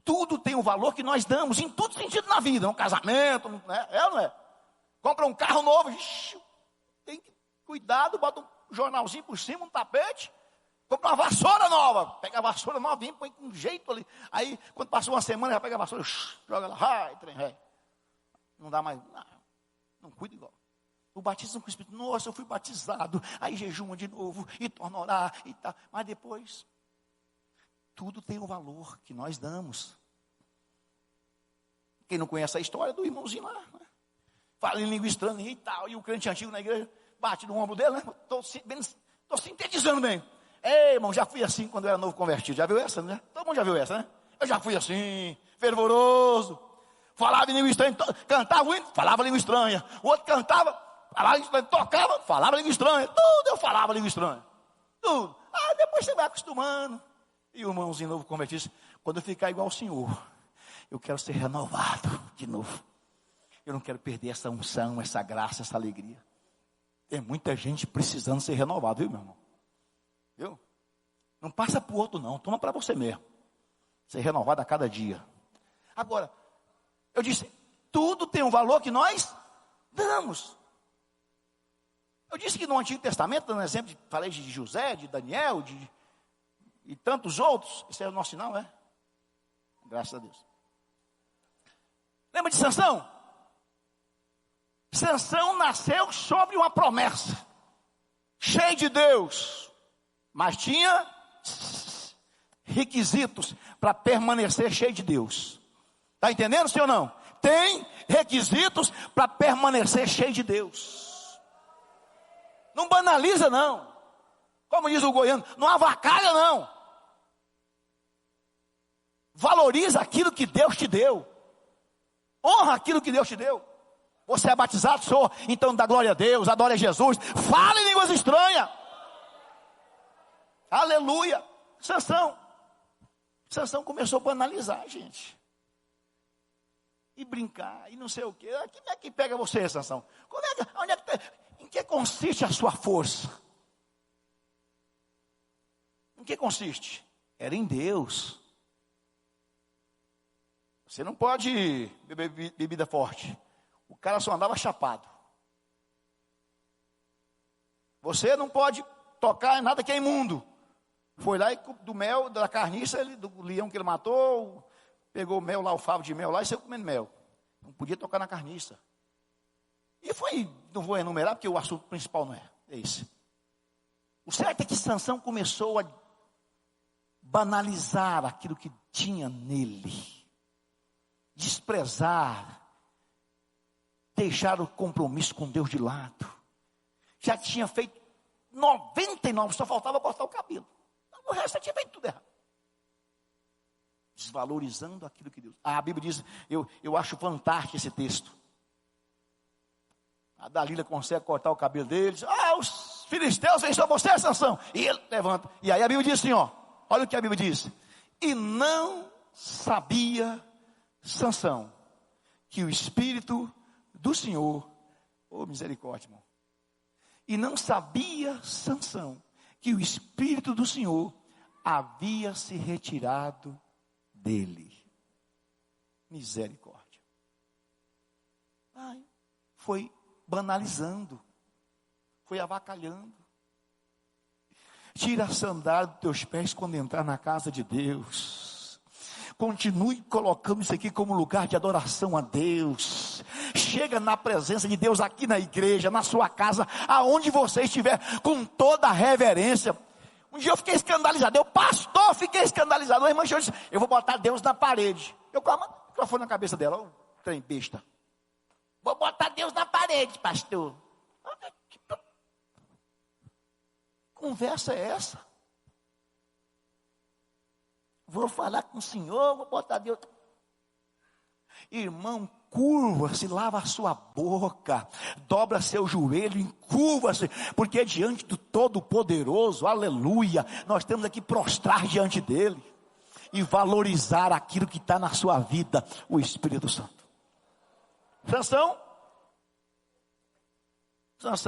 Tudo tem o valor que nós damos, em todo sentido na vida. Um casamento, né? Não é? Compra um carro novo, tem que cuidado, bota um jornalzinho por cima, um tapete. Compra uma vassoura nova. Pega a vassoura novinha, põe com um jeito ali. Aí, quando passou uma semana, já pega a vassoura, joga lá, não dá mais... Não cuida igual. O batismo com o Espírito, nossa, eu fui batizado, aí jejuma de novo, e torna a orar, e tal. Mas depois, tudo tem o valor que nós damos. Quem não conhece a história do irmãozinho lá, né? Fala em língua estranha e tal, e o crente antigo na igreja, bate no ombro dele, né? Estou sintetizando bem. Ei, irmão, já fui assim quando eu era novo convertido, já viu essa, né? Todo mundo já viu essa, né? Eu já fui assim, fervoroso. falava em língua estranha, cantava o hino, falava língua estranha. O outro cantava, falava língua estranha, tocava, falava língua estranha. Tudo eu falava língua estranha. Tudo. Depois você vai acostumando. E o irmãozinho novo convertido, quando eu ficar igual ao Senhor, eu quero ser renovado de novo. Eu não quero perder essa unção, essa graça, essa alegria. Tem muita gente precisando ser renovado, viu, meu irmão? Viu? Não passa para o outro não, toma para você mesmo. Ser renovado a cada dia. Agora, eu disse, tudo tem um valor que nós damos. Eu disse que no Antigo Testamento, dando exemplo, falei de José, de Daniel, e tantos outros. Esse é o nosso sinal, né? Graças a Deus. Lembra de Sansão? Sansão nasceu sobre uma promessa, cheio de Deus, mas tinha requisitos para permanecer cheio de Deus. Está entendendo, sim ou não? Tem requisitos para permanecer cheio de Deus. Não banaliza não. Como diz o goiano, não avacalha não. Valoriza aquilo que Deus te deu. Honra aquilo que Deus te deu. Você é batizado, Senhor, então dá glória a Deus, adore a Jesus. Fala em línguas estranhas. Aleluia. Sansão começou a banalizar, gente. E brincar, e não sei o quê. Como é que pega você, Sansão? Em que consiste a sua força? Em que consiste? Era em Deus. Você não pode beber bebida forte. O cara só andava chapado. Você não pode tocar em nada que é imundo. Foi lá e do mel, da carniça, do leão que ele matou, pegou o mel lá, o favo de mel lá e saiu comendo mel. Não podia tocar na carniça. E foi, não vou enumerar porque o assunto principal não é esse. O certo é que Sansão começou a banalizar aquilo que tinha nele. Desprezar, deixar o compromisso com Deus de lado. Já tinha feito 99, só faltava cortar o cabelo. O resto já tinha feito tudo errado. Desvalorizando aquilo que Deus... A Bíblia diz, eu acho fantástico esse texto. A Dalila consegue cortar o cabelo deles. Os filisteus vêm sobre você, Sansão. E ele levanta. E aí a Bíblia diz assim, olha o que a Bíblia diz. E não sabia Sansão que o Espírito do Senhor, misericórdia, irmão. E não sabia Sansão que o Espírito do Senhor havia se retirado dele. Misericórdia. Foi banalizando, foi avacalhando. Tira a sandália dos teus pés quando entrar na casa de Deus. Continue colocando isso aqui como lugar de adoração a Deus. Chega na presença de Deus aqui na igreja, na sua casa, aonde você estiver, com toda a reverência. Um dia eu fiquei escandalizado, fiquei escandalizado. A irmã chegou e disse, eu vou botar Deus na parede. Eu com a microfone na cabeça dela, trem besta. Vou botar Deus na parede, pastor. Que conversa é essa? Vou falar com o Senhor, vou botar Deus. Irmão, curva-se, lava a sua boca, dobra seu joelho, encurva-se, porque diante do Todo-Poderoso, aleluia, nós temos aqui prostrar diante dele e valorizar aquilo que está na sua vida, o Espírito Santo. Sansão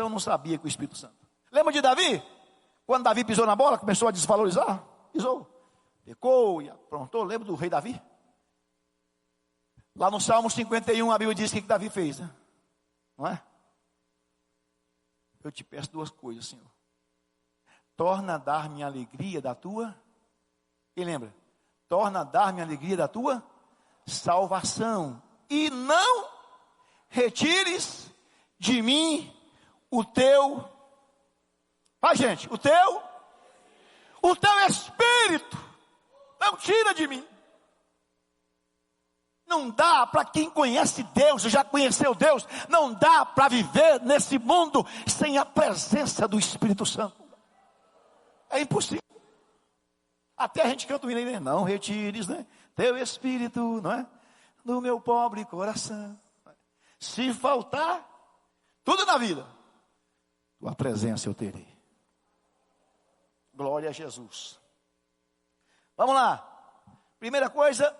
não sabia que o Espírito Santo. Lembra de Davi? Quando Davi pisou na bola, começou a desvalorizar? Pisou. Pecou e aprontou. Lembra do rei Davi? Lá no Salmo 51 a Bíblia diz o que Davi fez, né? Não é? Eu te peço duas coisas, Senhor. Torna a dar-me a alegria da tua. Quem lembra? Torna a dar-me a alegria da tua salvação. E não retires de mim o teu. Gente, o teu Espírito. Não tira de mim. Não dá para quem conhece Deus, já conheceu Deus, não dá para viver nesse mundo sem a presença do Espírito Santo. É impossível. Até a gente canta o hino, não retires, né? Teu Espírito, não é? no meu pobre coração. Se faltar tudo na vida, tua presença eu terei. Glória a Jesus. Vamos lá. Primeira coisa,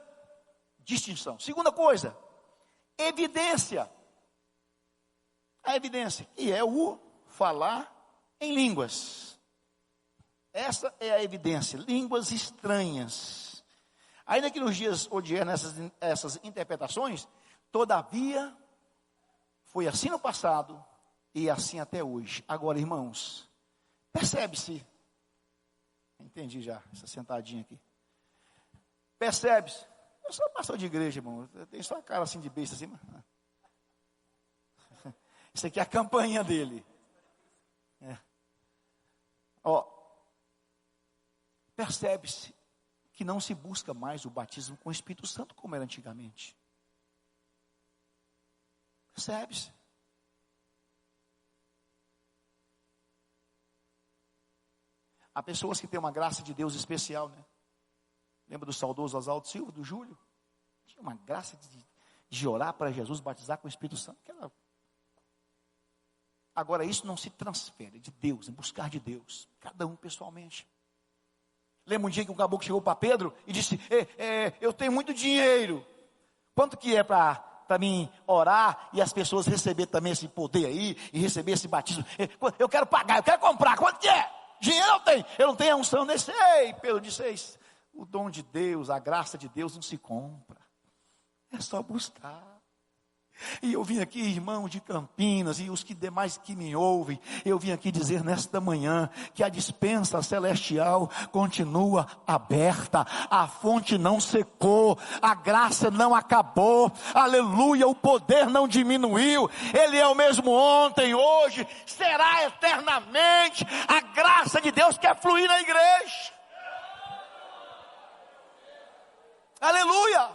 distinção. Segunda coisa, evidência. A evidência, que é o falar em línguas. Essa é a evidência, línguas estranhas. Ainda que nos dias odiernos essas interpretações, todavia, foi assim no passado e assim até hoje. Agora, irmãos, percebe-se, entendi já, essa sentadinha aqui. Percebe-se, eu sou pastor de igreja, irmão, tem só a cara assim de besta assim. Isso aqui é a campanha dele. Percebe-se que não se busca mais o batismo com o Espírito Santo como era antigamente. Percebe-se. Há pessoas que têm uma graça de Deus especial, né? Lembra do saudoso Oswaldo Silva, do Júlio? Tinha uma graça de orar para Jesus, batizar com o Espírito Santo. Agora, isso não se transfere de Deus, em buscar de Deus, cada um pessoalmente. Lembra um dia que um caboclo chegou para Pedro e disse: eu tenho muito dinheiro, quanto que é para mim orar e as pessoas receber também esse poder aí, e receber esse batismo? Eu quero pagar, eu quero comprar, quanto que é? Dinheiro eu tenho, eu não tenho a unção nesse. Ei, Pedro disse: o dom de Deus, a graça de Deus não se compra, é só buscar. E eu vim aqui, irmão de Campinas, e os que demais que me ouvem, eu vim aqui dizer nesta manhã, que a dispensa celestial continua aberta, a fonte não secou, a graça não acabou, aleluia, o poder não diminuiu, Ele é o mesmo ontem, hoje, será eternamente, a graça de Deus quer fluir na igreja, aleluia.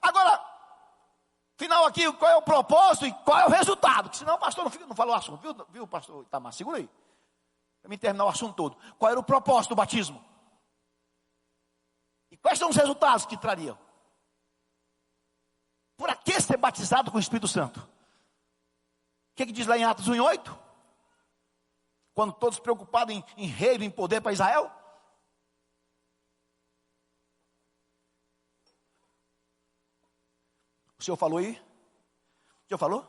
Agora, final aqui, qual é o propósito e qual é o resultado? Porque senão o pastor não falou o assunto, viu pastor Itamar? Segura aí, para mim terminar o assunto todo. Qual era o propósito do batismo? E quais são os resultados que trariam? Por que ser batizado com o Espírito Santo? O que diz lá em Atos 1:8? Quando todos preocupados em reino, em poder para Israel? O senhor falou aí? O senhor falou?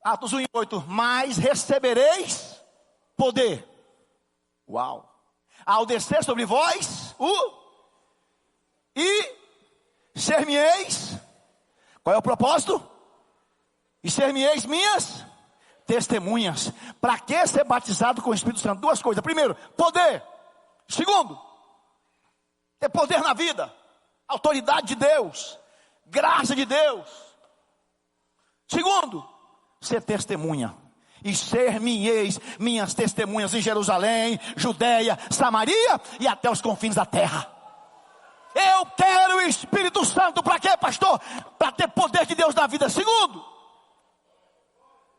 Atos 1:8. Mas recebereis poder. Uau. Ao descer sobre vós, e ser-me-eis. Qual é o propósito? E ser-me-eis minhas testemunhas. Para que ser batizado com o Espírito Santo? Duas coisas. Primeiro, poder. Segundo, ter poder na vida. Autoridade de Deus, graça de Deus. Segundo, ser testemunha. E ser-me-eis minhas testemunhas em Jerusalém, Judeia, Samaria e até os confins da terra. Eu quero o Espírito Santo para quê, pastor? Para ter poder de Deus na vida. Segundo,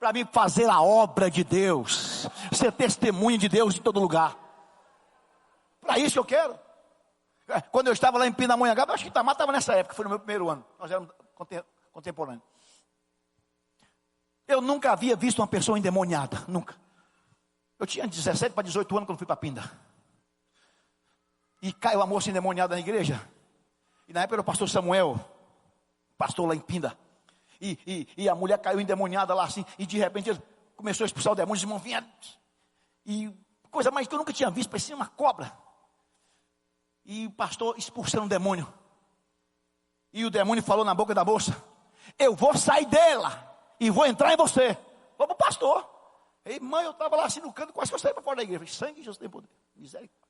para mim fazer a obra de Deus, ser testemunha de Deus em todo lugar. Para isso eu quero. Quando eu estava lá em Pindamonhangaba, acho que Itamar estava nessa época, foi no meu primeiro ano, nós éramos contemporâneos. Eu nunca havia visto uma pessoa endemoniada, nunca. Eu tinha 17 para 18 anos quando fui para Pinda. E caiu uma moça endemoniada na igreja. E na época era o pastor Samuel, pastor lá em Pinda. E a mulher caiu endemoniada lá assim, e de repente ele começou a expulsar o demônio, os irmãos vinham. E coisa mais que eu nunca tinha visto, parecia uma cobra. E o pastor expulsando o demônio. E o demônio falou na boca da moça: eu vou sair dela e vou entrar em você. Vou para o pastor. E mãe, eu estava lá assim no canto, quase que eu saí para fora da igreja. Falei: sangue de Jesus tem poder. Misericórdia.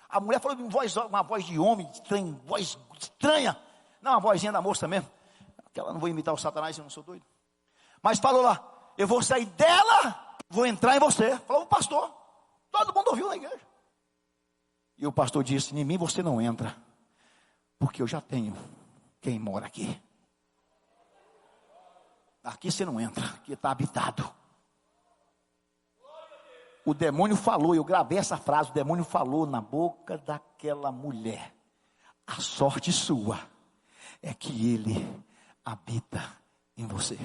A mulher falou uma voz de homem, voz estranha. Não, uma vozinha da moça mesmo. Aquela, não vou imitar o Satanás, eu não sou doido. Mas falou lá: eu vou sair dela, vou entrar em você. Falou o pastor. Todo mundo ouviu na igreja. E o pastor disse: em mim você não entra, porque eu já tenho quem mora aqui. Aqui você não entra, aqui está habitado. O demônio falou, eu gravei essa frase, o demônio falou na boca daquela mulher: A sorte sua é que Ele habita em você.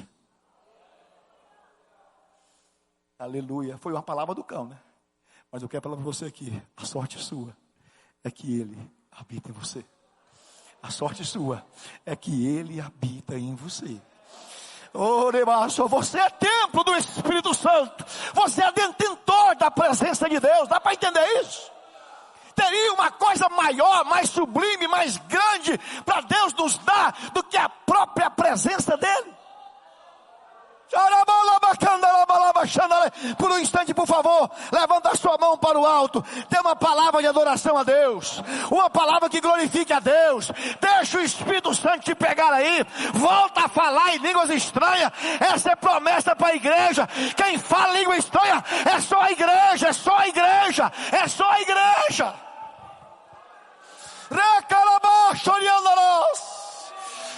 Aleluia. Foi uma palavra do cão, né? Mas eu quero falar para você aqui. A sorte sua é que Ele habita em você. A sorte sua é que Ele habita em você. Você é templo do Espírito Santo. Você é detentor da presença de Deus. Dá para entender isso? Teria uma coisa maior, mais sublime, mais grande para Deus nos dar do que a própria presença dEle? Por um instante, por favor, levanta a sua mão para o alto. Dê uma palavra de adoração a Deus, uma palavra que glorifique a Deus. Deixa o Espírito Santo te pegar aí. Volta a falar em línguas estranhas. Essa é promessa para a igreja. Quem fala língua estranha é só a igreja, é só a igreja, é só a igreja.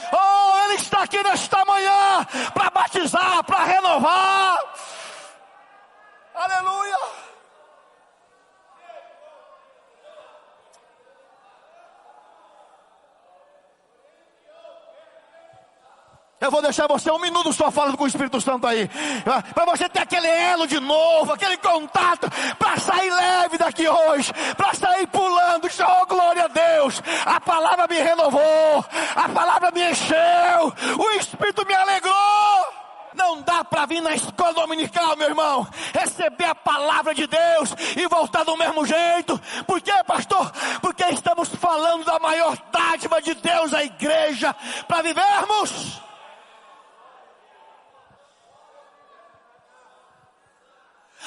Oh, Ele está aqui nesta manhã para batizar, para renovar. Aleluia. Eu vou deixar você um minuto só falando com o Espírito Santo aí, para você ter aquele elo de novo, aquele contato, para sair leve daqui hoje, para sair pulando. Oh, glória a Deus, a palavra me renovou, a palavra me encheu, o Espírito me alegrou. Não dá para vir na escola dominical, meu irmão, receber a palavra de Deus e voltar do mesmo jeito. Por quê, pastor? Porque estamos falando da maior dádiva de Deus à igreja, para vivermos.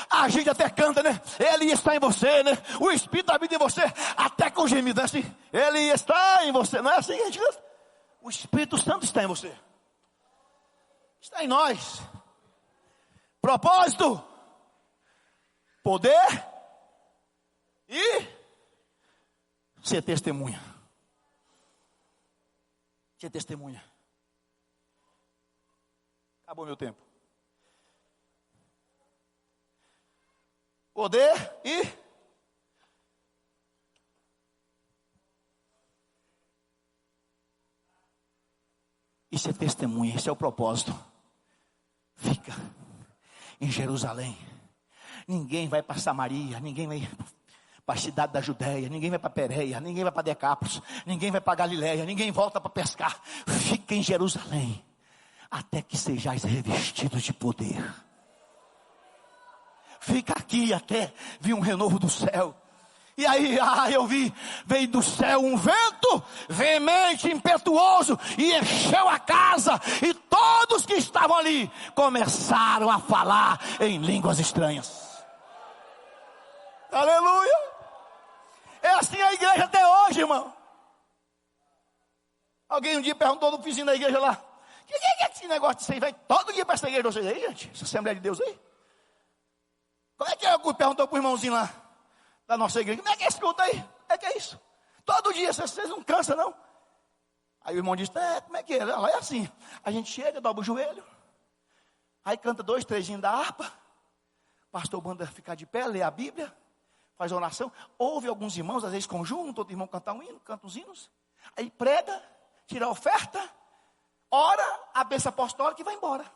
A gente até canta, né? Ele está em você, né? O Espírito da vida em você, até com gemido, não é assim? Ele está em você, não é assim que a gente canta? O Espírito Santo está em você. Está em nós. Propósito, poder e ser testemunha. Ser testemunha. Acabou meu tempo. Poder e ser testemunha. Esse é o propósito. Fica em Jerusalém. Ninguém vai para Samaria, ninguém vai para a cidade da Judéia, ninguém vai para Pérea, ninguém vai para Decápolis, ninguém vai para Galiléia, ninguém volta para pescar. Fica em Jerusalém até que sejais revestidos de poder. Fica aqui até vir um renovo do céu. E aí, eu vi, veio do céu um vento veemente, impetuoso, e encheu a casa, e todos que estavam ali começaram a falar em línguas estranhas. Aleluia! É assim a igreja até hoje, irmão. Alguém um dia perguntou no vizinho da igreja lá: que é esse negócio de vocês? Vai todo dia para essa igreja de vocês aí, gente? Essa Assembleia de Deus aí? Como é que é? Perguntou para o irmãozinho lá da nossa igreja: como é que é esse culto aí? Como é que é isso? Todo dia, vocês não cansam não? Aí o irmão disse: como é que é? Lá é assim, a gente chega, dobra o joelho, aí canta 2, 3 hinos da harpa, o pastor manda ficar de pé, lê a Bíblia, faz oração, ouve alguns irmãos, às vezes conjunto, todo irmão canta um hino, canta os hinos, aí prega, tira a oferta, ora, a bênção apostólica e vai embora.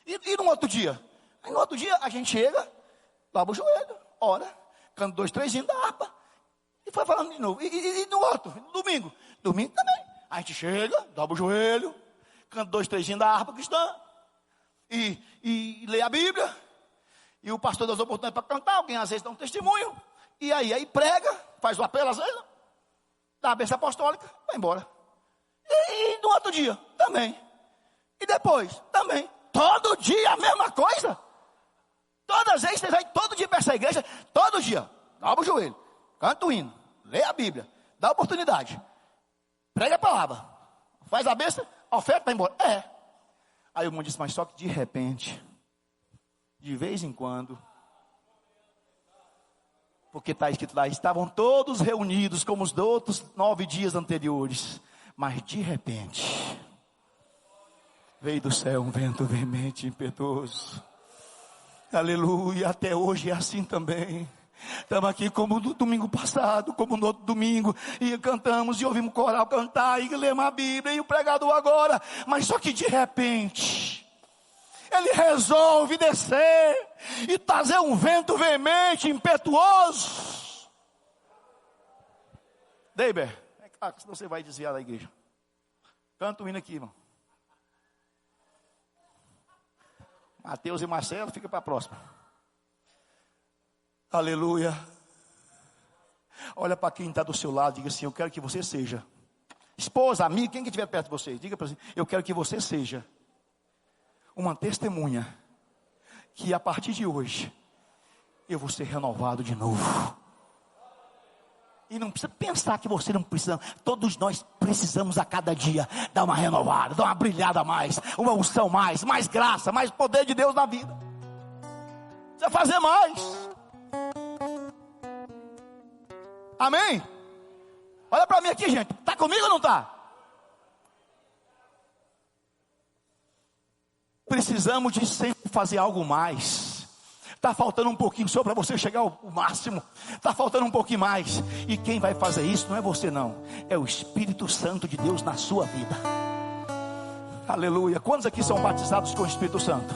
E no outro dia? Aí no outro dia a gente chega, dobra o joelho, ora, canta 2, 3 hinos da harpa, e foi falando de novo. E no outro, domingo também. A gente chega, dobra o joelho, canta 2, 3 hinos da harpa cristã, e lê a Bíblia, e o pastor dá as oportunidades para cantar, alguém às vezes dá um testemunho, e aí prega, faz o apelo às vezes, dá a bênção apostólica, vai embora. E no outro dia, também. E depois, também. Todo dia a mesma coisa. Todas as vezes você vai todo dia para essa igreja, todo dia, dobra o joelho, canta o hino, lê a Bíblia, dá a oportunidade, prega a palavra, faz a bênção, a oferta, vai embora. Aí o mundo disse: mas só que de repente, de vez em quando, porque está escrito lá, estavam todos reunidos como os outros 9 dias anteriores, mas de repente, veio do céu um vento veemente, impetuoso. Aleluia, até hoje é assim também. Estamos aqui como no domingo passado, como no outro domingo, e cantamos e ouvimos o coral cantar, e lemos a Bíblia, e o pregador agora, mas só que de repente, ele resolve descer, e trazer um vento veemente, impetuoso. Deiber, é claro que senão você vai desviar da igreja. Canta o hino aqui, irmão. Mateus e Marcelo, fica para a próxima. Aleluia. Olha para quem está do seu lado, diga assim: eu quero que você seja. Esposa, amiga, quem que estiver perto de você, diga para você: eu quero que você seja uma testemunha, que a partir de hoje, eu vou ser renovado de novo. E não precisa pensar que você não precisa. Todos nós precisamos a cada dia dar uma renovada, dar uma brilhada a mais, uma unção mais graça, mais poder de Deus na vida. Precisa fazer mais. Amém? Olha para mim aqui, gente. Está comigo ou não está? Precisamos de sempre fazer algo mais. Está faltando um pouquinho só para você chegar ao máximo. Está faltando um pouquinho mais. E quem vai fazer isso não é você não. É o Espírito Santo de Deus na sua vida. Aleluia. Quantos aqui são batizados com o Espírito Santo?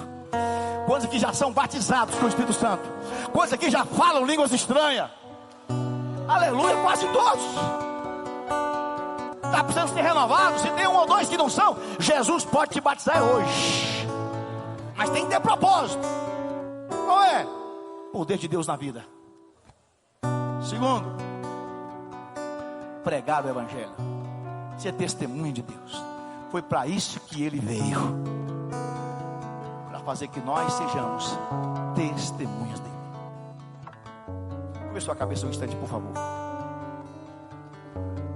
Quantos aqui já são batizados com o Espírito Santo? Quantos aqui já falam línguas estranhas? Aleluia, quase todos. Está precisando ser renovado. Se tem um ou dois que não são, Jesus pode te batizar hoje. Mas tem que ter propósito. Qual é? Poder de Deus na vida. Segundo, pregar o Evangelho. Ser testemunho de Deus. Foi para isso que Ele veio. Para fazer que nós sejamos testemunhas dele. Curva sua cabeça um instante, por favor.